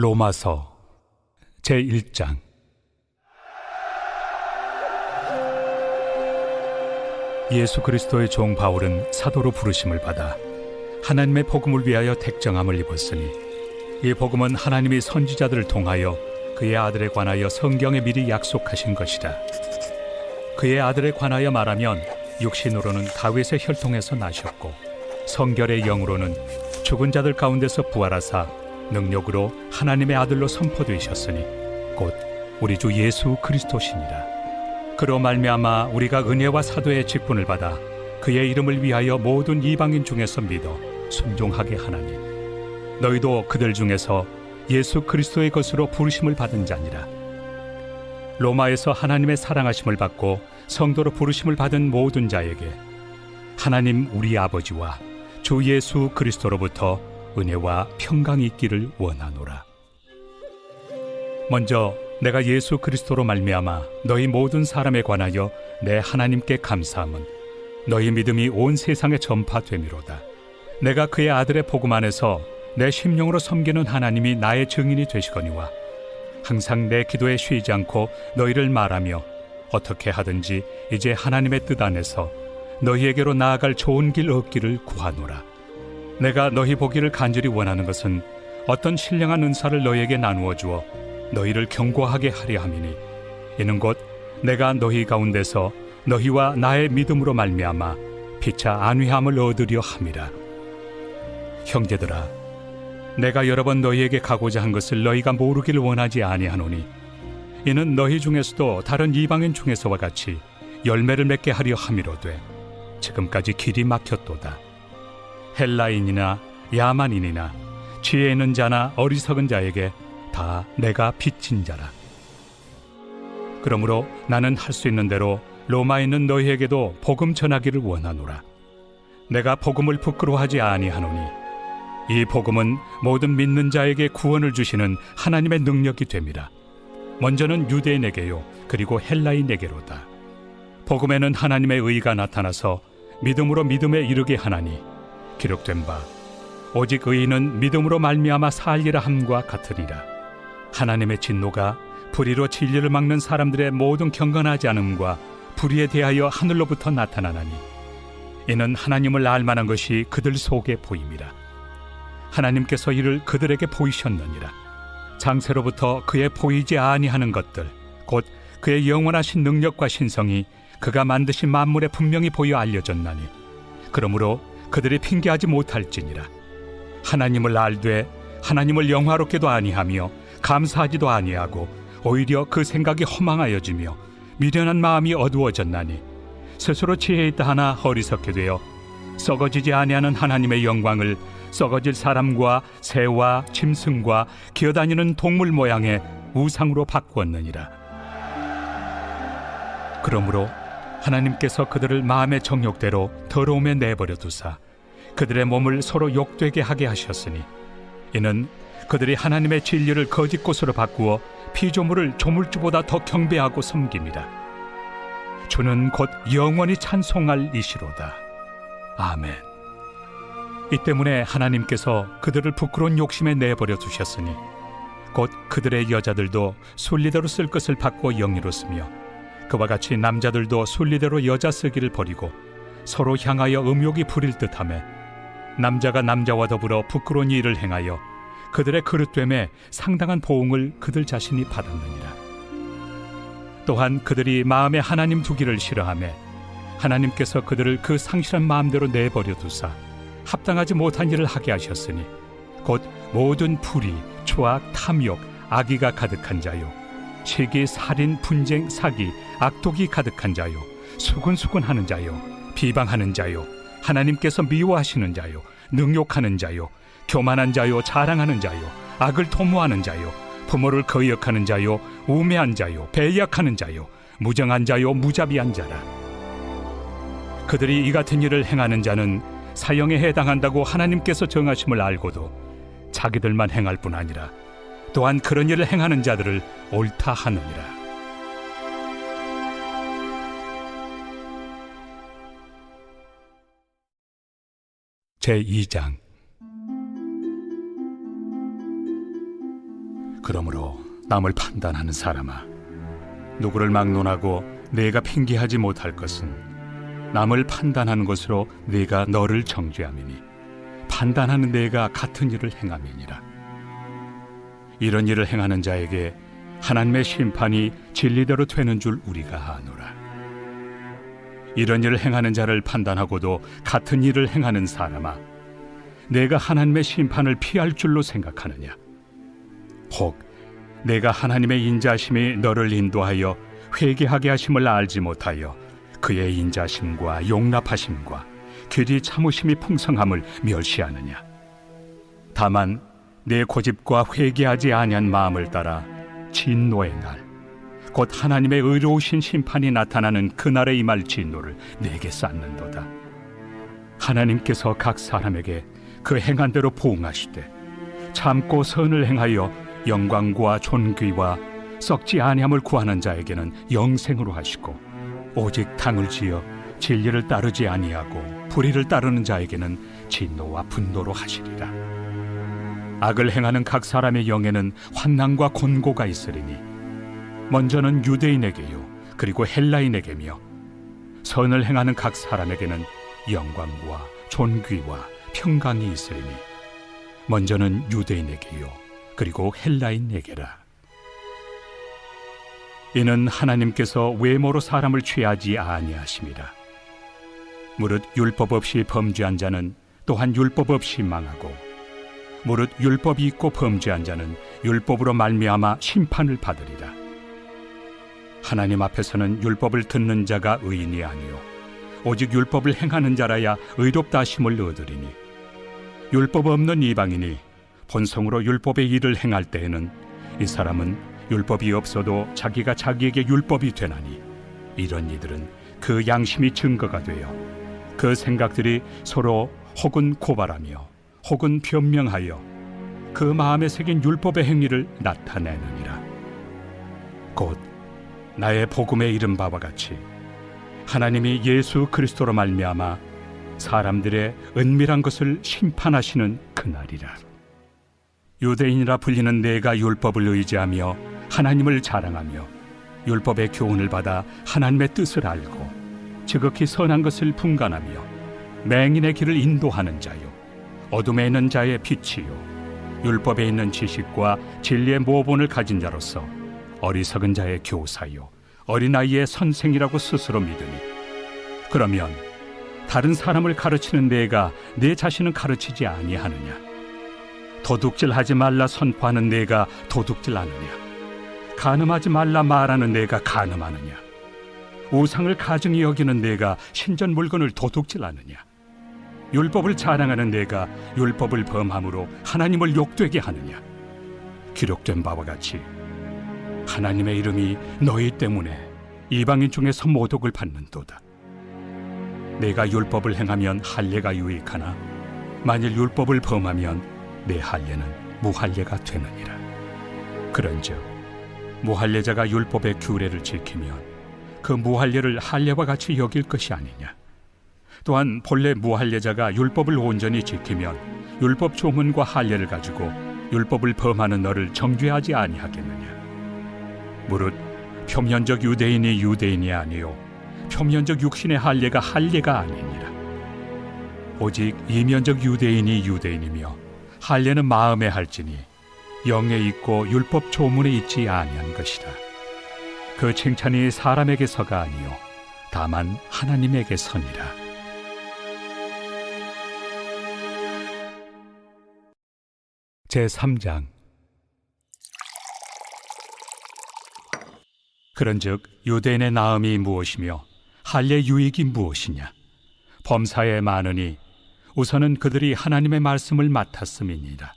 로마서 제1장. 예수 그리스도의 종 바울은 사도로 부르심을 받아 하나님의 복음을 위하여 택정함을 입었으니, 이 복음은 하나님이 선지자들을 통하여 그의 아들에 관하여 성경에 미리 약속하신 것이라. 그의 아들에 관하여 말하면 육신으로는 다윗의 혈통에서 나셨고, 성결의 영으로는 죽은 자들 가운데서 부활하사 능력으로 하나님의 아들로 선포되셨으니 곧 우리 주 예수 그리스도시니라. 그로 말미암아 우리가 은혜와 사도의 직분을 받아 그의 이름을 위하여 모든 이방인 중에서 믿어 순종하게 하나니, 너희도 그들 중에서 예수 그리스도의 것으로 부르심을 받은 자니라. 로마에서 하나님의 사랑하심을 받고 성도로 부르심을 받은 모든 자에게 하나님 우리 아버지와 주 예수 그리스도로부터 은혜와 평강이 있기를 원하노라. 먼저 내가 예수 그리스도로 말미암아 너희 모든 사람에 관하여 내 하나님께 감사함은 너희 믿음이 온 세상에 전파됨이로다. 내가 그의 아들의 복음 안에서 내 심령으로 섬기는 하나님이 나의 증인이 되시거니와, 항상 내 기도에 쉬지 않고 너희를 말하며 어떻게 하든지 이제 하나님의 뜻 안에서 너희에게로 나아갈 좋은 길 얻기를 구하노라. 내가 너희 보기를 간절히 원하는 것은 어떤 신령한 은사를 너희에게 나누어 주어 너희를 견고하게 하려 함이니, 이는 곧 내가 너희 가운데서 너희와 나의 믿음으로 말미암아 피차 안위함을 얻으려 함이라. 형제들아, 내가 여러 번 너희에게 가고자 한 것을 너희가 모르기를 원하지 아니하노니, 이는 너희 중에서도 다른 이방인 중에서와 같이 열매를 맺게 하려 함이로되 지금까지 길이 막혔도다. 헬라인이나 야만인이나 지혜 있는 자나 어리석은 자에게 다 내가 빚진 자라. 그러므로 나는 할 수 있는 대로 로마에 있는 너희에게도 복음 전하기를 원하노라. 내가 복음을 부끄러워하지 아니하노니, 이 복음은 모든 믿는 자에게 구원을 주시는 하나님의 능력이 됨이라. 먼저는 유대인에게요, 그리고 헬라인에게로다. 복음에는 하나님의 의가 나타나서 믿음으로 믿음에 이르게 하나니, 기록된 바 오직 의인은 믿음으로 말미암아 살리라 함과 같으니라. 하나님의 진노가 불의로 진리를 막는 사람들의 모든 경건하지 않음과 불의에 대하여 하늘로부터 나타나나니, 이는 하나님을 알 만한 것이 그들 속에 보임이라. 하나님께서 이를 그들에게 보이셨느니라. 장세로부터 그의 보이지 아니하는 것들, 곧 그의 영원하신 능력과 신성이 그가 만드신 만물에 분명히 보여 알려졌나니, 그러므로 그들이 핑계하지 못할지니라. 하나님을 알되 하나님을 영화롭게도 아니하며 감사하지도 아니하고 오히려 그 생각이 허망하여지며 미련한 마음이 어두워졌나니, 스스로 지혜 있다 하나 어리석게 되어 썩어지지 아니하는 하나님의 영광을 썩어질 사람과 새와 짐승과 기어다니는 동물 모양의 우상으로 바꾸었느니라. 그러므로 하나님께서 그들을 마음의 정욕대로 더러움에 내버려 두사 그들의 몸을 서로 욕되게 하게 하셨으니, 이는 그들이 하나님의 진리를 거짓 것으로 바꾸어 피조물을 조물주보다 더 경배하고 섬깁니다. 주는 곧 영원히 찬송할 이시로다. 아멘. 이 때문에 하나님께서 그들을 부끄러운 욕심에 내버려 두셨으니, 곧 그들의 여자들도 순리대로 쓸 것을 바꾸어 영리로 쓰며, 그와 같이 남자들도 순리대로 여자 쓰기를 버리고 서로 향하여 음욕이 부릴 듯하며, 남자가 남자와 더불어 부끄러운 일을 행하여 그들의 그릇됨에 상당한 보응을 그들 자신이 받았느니라. 또한 그들이 마음에 하나님 두기를 싫어하며 하나님께서 그들을 그 상실한 마음대로 내버려 두사 합당하지 못한 일을 하게 하셨으니, 곧 모든 불의, 초악, 탐욕, 악의가 가득한 자요, 시기, 살인, 분쟁, 사기, 악독이 가득한 자요, 수근수근하는 자요, 비방하는 자요, 하나님께서 미워하시는 자요, 능욕하는 자요, 교만한 자요, 자랑하는 자요, 악을 도모하는 자요, 부모를 거역하는 자요, 우매한 자요, 배약하는 자요, 무정한 자요, 무자비한 자라. 그들이 이 같은 일을 행하는 자는 사형에 해당한다고 하나님께서 정하심을 알고도 자기들만 행할 뿐 아니라 또한 그런 일을 행하는 자들을 옳다 하느니라. 제2장. 그러므로 남을 판단하는 사람아, 누구를 막론하고 내가 핑계하지 못할 것은 남을 판단하는 것으로 네가 너를 정죄함이니 판단하는 내가 같은 일을 행함이니라. 이런 일을 행하는 자에게 하나님의 심판이 진리대로 되는 줄 우리가 아노라. 이런 일을 행하는 자를 판단하고도 같은 일을 행하는 사람아, 내가 하나님의 심판을 피할 줄로 생각하느냐? 혹 내가 하나님의 인자심이 너를 인도하여 회개하게 하심을 알지 못하여 그의 인자심과 용납하심과 길이 참으심이 풍성함을 멸시하느냐? 다만 내 고집과 회개하지 아니한 마음을 따라 진노의 날, 곧 하나님의 의로우신 심판이 나타나는 그날에 임할 진노를 내게 쌓는도다. 하나님께서 각 사람에게 그 행한 대로 보응하시되 참고 선을 행하여 영광과 존귀와 썩지 아니함을 구하는 자에게는 영생으로 하시고, 오직 당을 지어 진리를 따르지 아니하고 불의를 따르는 자에게는 진노와 분노로 하시리라. 악을 행하는 각 사람의 영에는 환난과 곤고가 있으리니 먼저는 유대인에게요 그리고 헬라인에게며, 선을 행하는 각 사람에게는 영광과 존귀와 평강이 있으리니 먼저는 유대인에게요 그리고 헬라인에게라. 이는 하나님께서 외모로 사람을 취하지 아니하심이라. 무릇 율법 없이 범죄한 자는 또한 율법 없이 망하고, 무릇 율법이 있고 범죄한 자는 율법으로 말미암아 심판을 받으리라. 하나님 앞에서는 율법을 듣는 자가 의인이 아니요 오직 율법을 행하는 자라야 의롭다 하심을 얻으리니, 율법 없는 이방인이 본성으로 율법의 일을 행할 때에는 이 사람은 율법이 없어도 자기가 자기에게 율법이 되나니, 이런 이들은 그 양심이 증거가 되어 그 생각들이 서로 혹은 고발하며 혹은 변명하여 그 마음에 새긴 율법의 행위를 나타내느니라. 곧 나의 복음에 이른 바와 같이 하나님이 예수 그리스도로 말미암아 사람들의 은밀한 것을 심판하시는 그날이라. 유대인이라 불리는 내가 율법을 의지하며 하나님을 자랑하며 율법의 교훈을 받아 하나님의 뜻을 알고 지극히 선한 것을 분간하며 맹인의 길을 인도하는 자요 어둠에 있는 자의 빛이요 율법에 있는 지식과 진리의 모본을 가진 자로서 어리석은 자의 교사요 어린아이의 선생이라고 스스로 믿으니, 그러면 다른 사람을 가르치는 내가 내 자신은 가르치지 아니하느냐? 도둑질하지 말라 선포하는 내가 도둑질하느냐? 간음하지 말라 말하는 내가 간음하느냐? 우상을 가증히 여기는 내가 신전 물건을 도둑질하느냐? 율법을 자랑하는 내가 율법을 범함으로 하나님을 욕되게 하느냐? 기록된 바와 같이 하나님의 이름이 너희 때문에 이방인 중에서 모독을 받는도다. 내가 율법을 행하면 할례가 유익하나 만일 율법을 범하면 내 할례는 무할례가 되느니라. 그런즉 무할례자가 율법의 규례를 지키면 그 무할례를 할례와 같이 여길 것이 아니냐? 또한 본래 무할례자가 율법을 온전히 지키면 율법 조문과 할례를 가지고 율법을 범하는 너를 정죄하지 아니하겠느냐? 무릇 표면적 유대인이 유대인이 아니요 표면적 육신의 할례가 할례가 아니니라. 오직 이면적 유대인이 유대인이며 할례는 마음에 할지니 영에 있고 율법 조문에 있지 아니한 것이라. 그 칭찬이 사람에게서가 아니요 다만 하나님에게서니라. 제3장. 그런즉 유대인의 나음이 무엇이며 할례 유익이 무엇이냐? 범사에 많으니 우선은 그들이 하나님의 말씀을 맡았음이니라.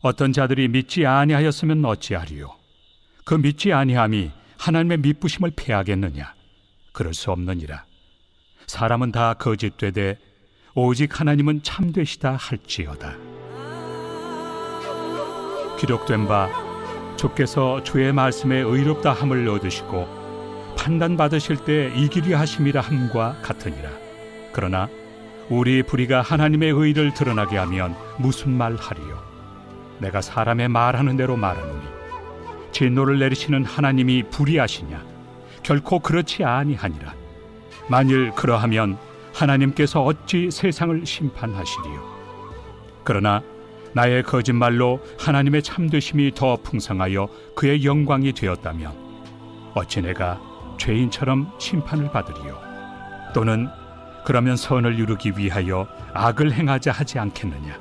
어떤 자들이 믿지 아니하였으면 어찌하리요? 그 믿지 아니함이 하나님의 미쁘심을 패하겠느냐? 그럴 수 없느니라. 사람은 다 거짓되되 오직 하나님은 참되시다 할지어다. 기록된 바 주께서 주의 말씀에 의롭다 함을 얻으시고 판단받으실 때 이기리 하심이라 함과 같으니라. 그러나 우리 불의가 하나님의 의를 드러나게 하면 무슨 말 하리요? 내가 사람의 말하는 대로 말하노니 진노를 내리시는 하나님이 불의하시냐? 결코 그렇지 아니하니라. 만일 그러하면 하나님께서 어찌 세상을 심판하시리요? 그러나 나의 거짓말로 하나님의 참되심이 더 풍성하여 그의 영광이 되었다면 어찌 내가 죄인처럼 심판을 받으리요? 또는 그러면 선을 이루기 위하여 악을 행하자 하지 않겠느냐?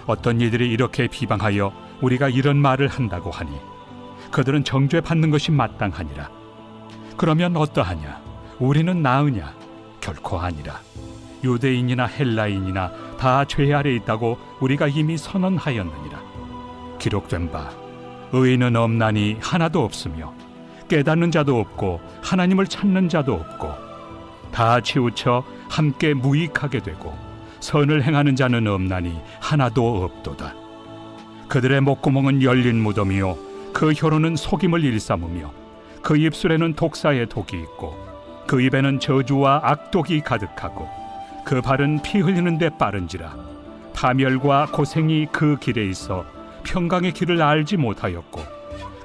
어떤 이들이 이렇게 비방하여 우리가 이런 말을 한다고 하니 그들은 정죄받는 것이 마땅하니라. 그러면 어떠하냐? 우리는 나으냐? 결코 아니라. 유대인이나 헬라인이나 다 죄 아래 있다고 우리가 이미 선언하였느니라. 기록된 바 의인은 없나니 하나도 없으며 깨닫는 자도 없고 하나님을 찾는 자도 없고 다 치우쳐 함께 무익하게 되고 선을 행하는 자는 없나니 하나도 없도다. 그들의 목구멍은 열린 무덤이요 그 혀로는 속임을 일삼으며 그 입술에는 독사의 독이 있고 그 입에는 저주와 악독이 가득하고 그 발은 피 흘리는 데 빠른지라. 파멸과 고생이 그 길에 있어 평강의 길을 알지 못하였고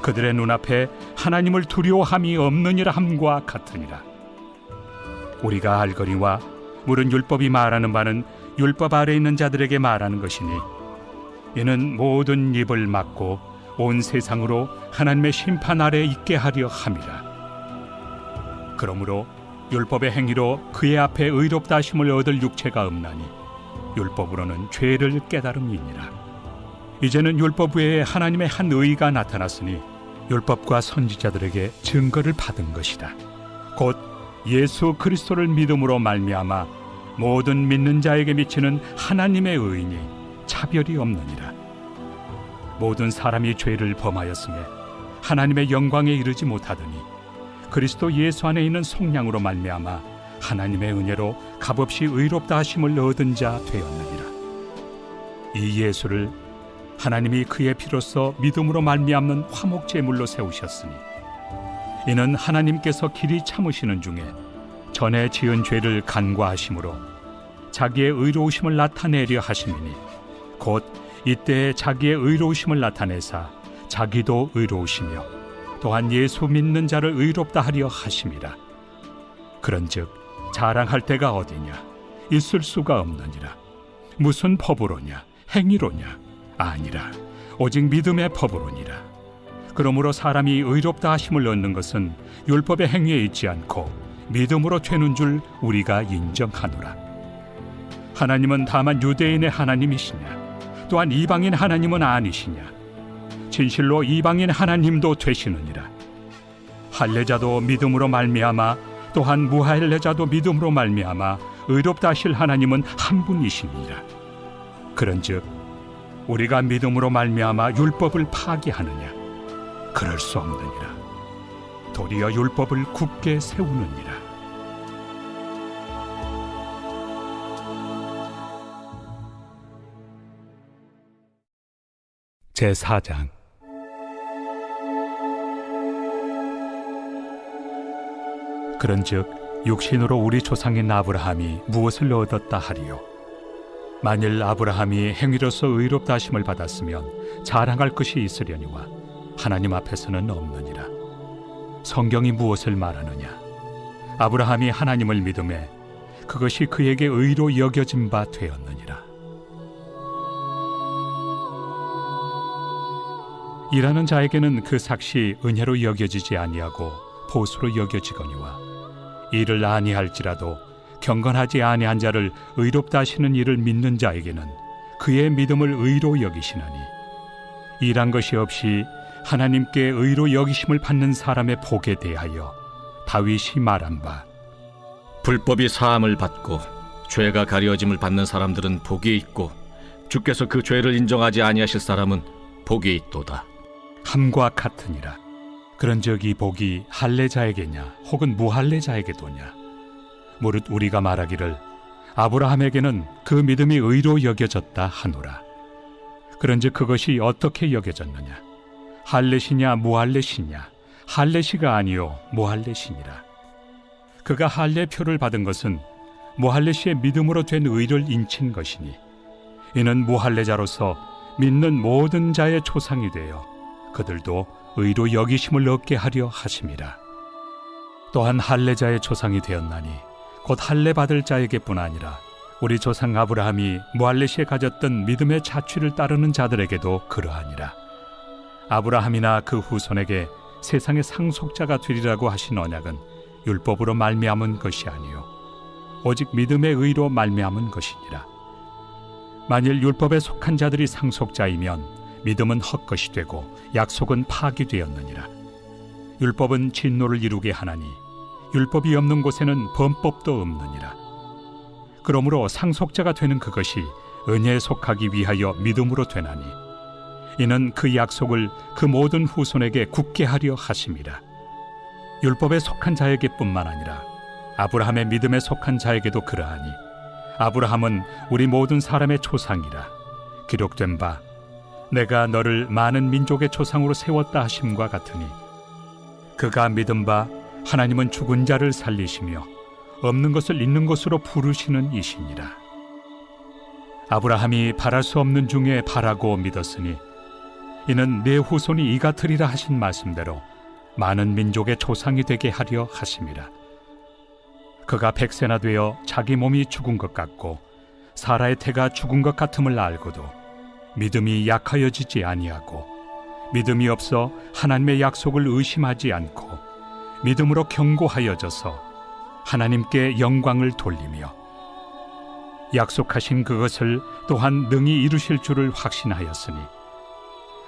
그들의 눈앞에 하나님을 두려워함이 없느니라 함과 같으니라. 우리가 알거니와 물은 율법이 말하는 바는 율법 아래 있는 자들에게 말하는 것이니 이는 모든 입을 막고 온 세상으로 하나님의 심판 아래 있게 하려 함이라. 그러므로 율법의 행위로 그의 앞에 의롭다 하심을 얻을 육체가 없나니 율법으로는 죄를 깨달음이니라. 이제는 율법 외에 하나님의 한 의가 나타났으니 율법과 선지자들에게 증거를 받은 것이다. 곧 예수 그리스도를 믿음으로 말미암아 모든 믿는 자에게 미치는 하나님의 의인이 차별이 없느니라. 모든 사람이 죄를 범하였음에 하나님의 영광에 이르지 못하더니 그리스도 예수 안에 있는 속량으로 말미암아 하나님의 은혜로 값없이 의롭다 하심을 얻은 자 되었느니라. 이 예수를 하나님이 그의 피로써 믿음으로 말미암는 화목 제물로 세우셨으니 이는 하나님께서 길이 참으시는 중에 전에 지은 죄를 간과하심으로 자기의 의로우심을 나타내려 하심이니 곧 이때에 자기의 의로우심을 나타내사 자기도 의로우시며 또한 예수 믿는 자를 의롭다 하려 하심이라. 그런즉 자랑할 데가 어디냐? 있을 수가 없느니라. 무슨 법으로냐? 행위로냐? 아니라 오직 믿음의 법으로니라. 그러므로 사람이 의롭다 하심을 얻는 것은 율법의 행위에 있지 않고 믿음으로 되는 줄 우리가 인정하노라. 하나님은 다만 유대인의 하나님이시냐? 또한 이방인 하나님은 아니시냐? 진실로 이방인 하나님도 되시느니라. 할례자도 믿음으로 말미암아 또한 무할례자도 믿음으로 말미암아 의롭다 하실 하나님은 한 분이시니라. 그런즉 우리가 믿음으로 말미암아 율법을 파기하느냐? 그럴 수 없느니라. 도리어 율법을 굳게 세우느니라. 제4장. 그런즉 육신으로 우리 조상인 아브라함이 무엇을 얻었다 하리요? 만일 아브라함이 행위로서 의롭다 하심을 받았으면 자랑할 것이 있으려니와 하나님 앞에서는 없느니라. 성경이 무엇을 말하느냐? 아브라함이 하나님을 믿음에 그것이 그에게 의로 여겨진 바 되었느니라. 일하는 자에게는 그 삭시 은혜로 여겨지지 아니하고 보수로 여겨지거니와 일을 아니할지라도 경건하지 아니한 자를 의롭다 하시는 이를 믿는 자에게는 그의 믿음을 의로 여기시나니 일한 것이 없이 하나님께 의로 여기심을 받는 사람의 복에 대하여 다윗이 말한 바 불법이 사함을 받고 죄가 가려짐을 받는 사람들은 복이 있고 주께서 그 죄를 인정하지 아니하실 사람은 복이 있도다. 함과 같으니라. 그런즉 이 복이 할례자에게냐 혹은 무할례자에게도냐? 무릇 우리가 말하기를 아브라함에게는 그 믿음이 의로 여겨졌다 하노라. 그런즉 그것이 어떻게 여겨졌느냐? 할례시냐 무할례시냐? 할례시가 아니요 무할례시니라. 그가 할례표를 받은 것은 무할례시의 믿음으로 된 의를 인친 것이니 이는 무할례자로서 믿는 모든 자의 조상이 되어 그들도 의로 여기심을 얻게 하려 하심이라. 또한 할례자의 조상이 되었나니 곧 할례 받을 자에게뿐 아니라 우리 조상 아브라함이 무할레시에 가졌던 믿음의 자취를 따르는 자들에게도 그러하니라. 아브라함이나 그 후손에게 세상의 상속자가 되리라고 하신 언약은 율법으로 말미암은 것이 아니요 오직 믿음의 의로 말미암은 것이니라. 만일 율법에 속한 자들이 상속자이면 믿음은 헛것이 되고 약속은 파기되었느니라. 율법은 진노를 이루게 하나니 율법이 없는 곳에는 범법도 없느니라. 그러므로 상속자가 되는 그것이 은혜에 속하기 위하여 믿음으로 되나니 이는 그 약속을 그 모든 후손에게 굳게 하려 하심이라. 율법에 속한 자에게뿐만 아니라 아브라함의 믿음에 속한 자에게도 그러하니 아브라함은 우리 모든 사람의 조상이라. 기록된 바 내가 너를 많은 민족의 조상으로 세웠다 하심과 같으니 그가 믿은 바 하나님은 죽은 자를 살리시며 없는 것을 있는 것으로 부르시는 이시니라. 아브라함이 바랄 수 없는 중에 바라고 믿었으니 이는 내 후손이 이 같으리라 하신 말씀대로 많은 민족의 조상이 되게 하려 하심이라. 그가 100세나 되어 자기 몸이 죽은 것 같고 사라의 태가 죽은 것 같음을 알고도 믿음이 약하여지지 아니하고 믿음이 없어 하나님의 약속을 의심하지 않고 믿음으로 견고하여져서 하나님께 영광을 돌리며 약속하신 그것을 또한 능히 이루실 줄을 확신하였으니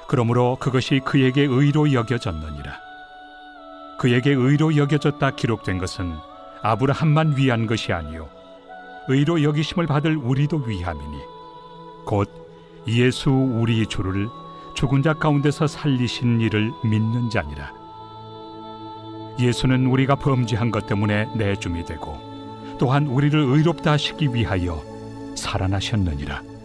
그러므로 그것이 그에게 의로 여겨졌느니라. 그에게 의로 여겨졌다 기록된 것은 아브라함만 위한 것이 아니요 의로 여기심을 받을 우리도 위함이니 곧 예수 우리 주를 죽은 자 가운데서 살리신 이를 믿는 자니라. 예수는 우리가 범죄한 것 때문에 내줌이 되고 또한 우리를 의롭다 하시기 위하여 살아나셨느니라.